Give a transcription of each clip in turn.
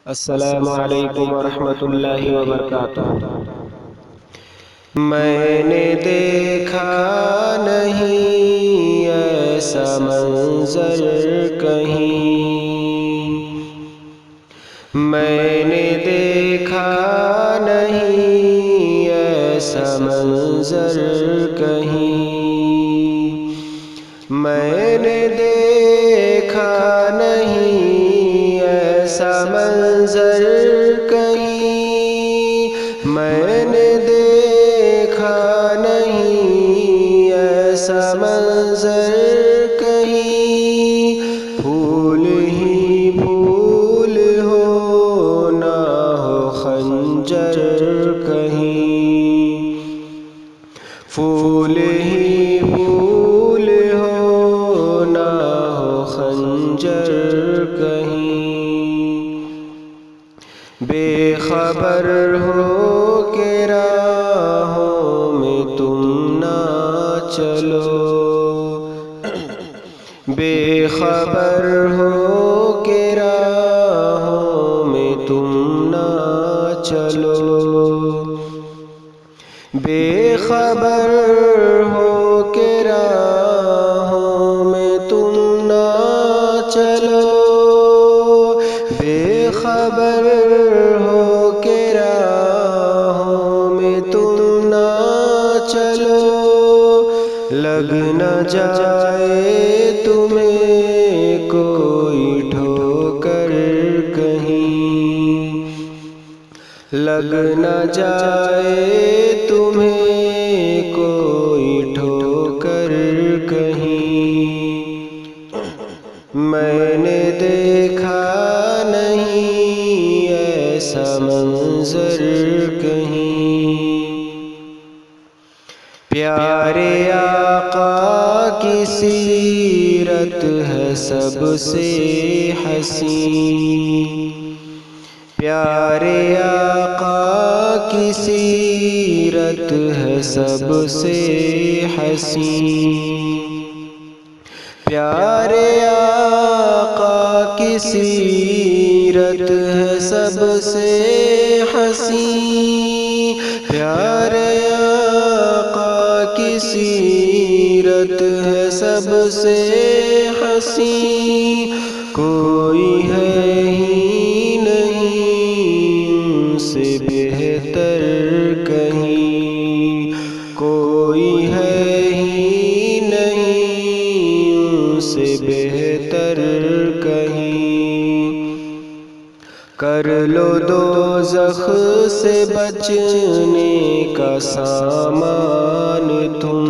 السلام علیکم ورحمۃ اللہ وبرکاتہ۔ میں نے دیکھا نہیں ایسا منظر کہیں، میں نے دیکھا نہیں ایسا منظر کہیں، میں نے دیکھا نہیں ایسا منظر کہیں، میں نے دیکھا نہیں ایسا منظر کہیں، پھول ہی پھول ہو نہ ہو خنجر کہیں، پھول ہی پھول ہو نہ ہو خنجر کہیں، بے خبر ہو کہ راہوں میں تم نہ چلو، بے خبر ہو کہ راہوں میں تم نہ چلو، بے خبر ہو کہ راہوں میں تم نہ چلو، بے خبر ہو کہ راہوں میں تم نہ چلو، لگ نہ جائے تمہیں کوئی ٹھوکر کہیں، لگ نہ جائے تمہیں کوئی ٹھوکر کہیں، میں نے دیکھا نہیں ایسا منظر کہیں، پیارے آقا کی سیرت ہے سب سے حسین، پیارے آقا کی سیرت ہے سب سے حسین، پیارے آقا کی سیرت ہے سب سے حسین، پیارے آقا کی سیرت ہے سب سے حسین، کوئی ہے ہی نہیں ان سے بہتر کہیں، کوئی ہے ہی نہیں ان سے بہتر کہیں، کر لو دوزخ سے بچنے کا سامان تم،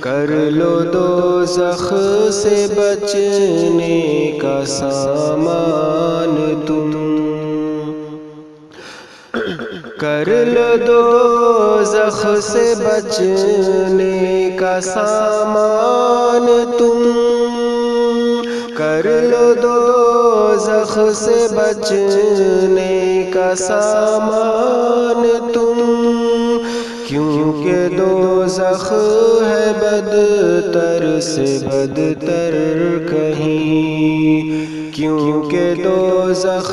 کر لو دوزخ سے بچنے کا سامان تم، کر لو دوزخ سے بچنے کا سامان تم، کر لو دوزخ سے بچنے کا سامان تم، کیونکہ دوزخ ہے بدتر سے بدتر کہیں، کیونکہ دوزخ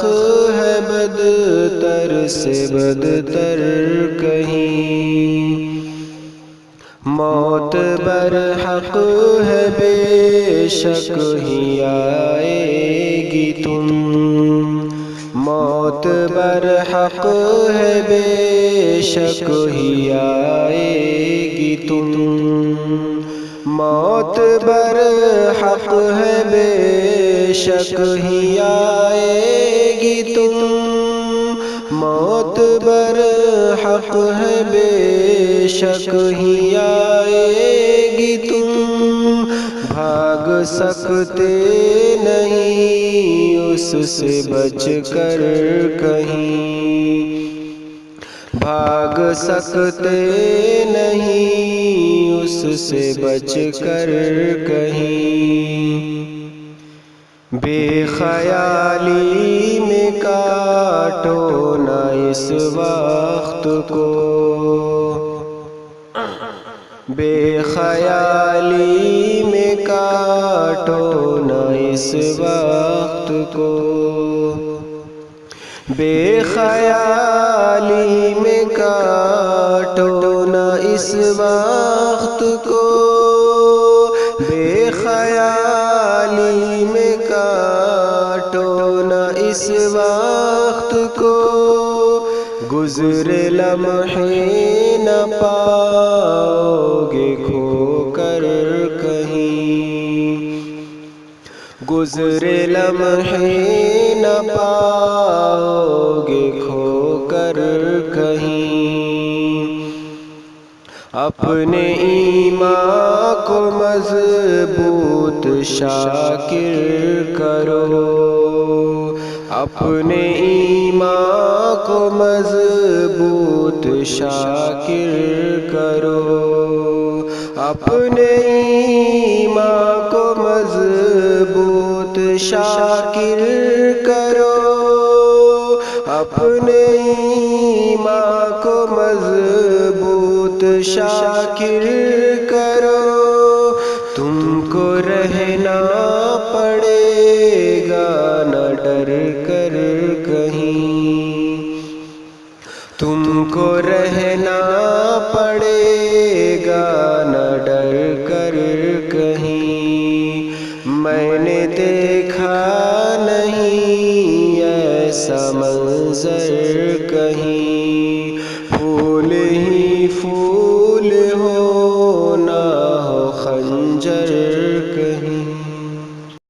ہے بدتر سے بدتر کہیں، موت برحق ہے بے شک ہی آئے گی تم، موت برحق ہے بے شک ہی آئے گی تم، موت برحق ہے بے شک ہی آئے گی تم، موت برحق ہے بے شک ہی آئے گی تم، بھاگ سکتے نہیں اس سے بچ کر کہیں، بھاگ سکتے نہیں اس سے بچ کر کہیں، بے خیالی میں کاٹو نہ اس وقت کو، بے خیالی میں کاٹو نہ اس وقت کو، بے خیالی میں کاٹو نہ اس وقت کو، بے خیالی میں کاٹو نہ اس وقت کو، گزرے لمحے نہ پاؤ گے کھو کر کہیں، گزرے لمحے نہ پاؤ گے کھو کر کہیں، اپنے ایمان کو مضبوط شاکر کرو، اپنے ایمان کو مضبوط شاکر کرو، اپنے ایمان کو مضبوط شاکر کرو، اپنے ایمان کو مضبوط شاکر کرو، تم کو رہنا پڑے گا نہ ڈر کر کہیں، تم کو رہنا پڑے گا نہ ڈر کر کہیں، میں نے دیکھا نہیں ایسا منظر کہیں، پھول ہی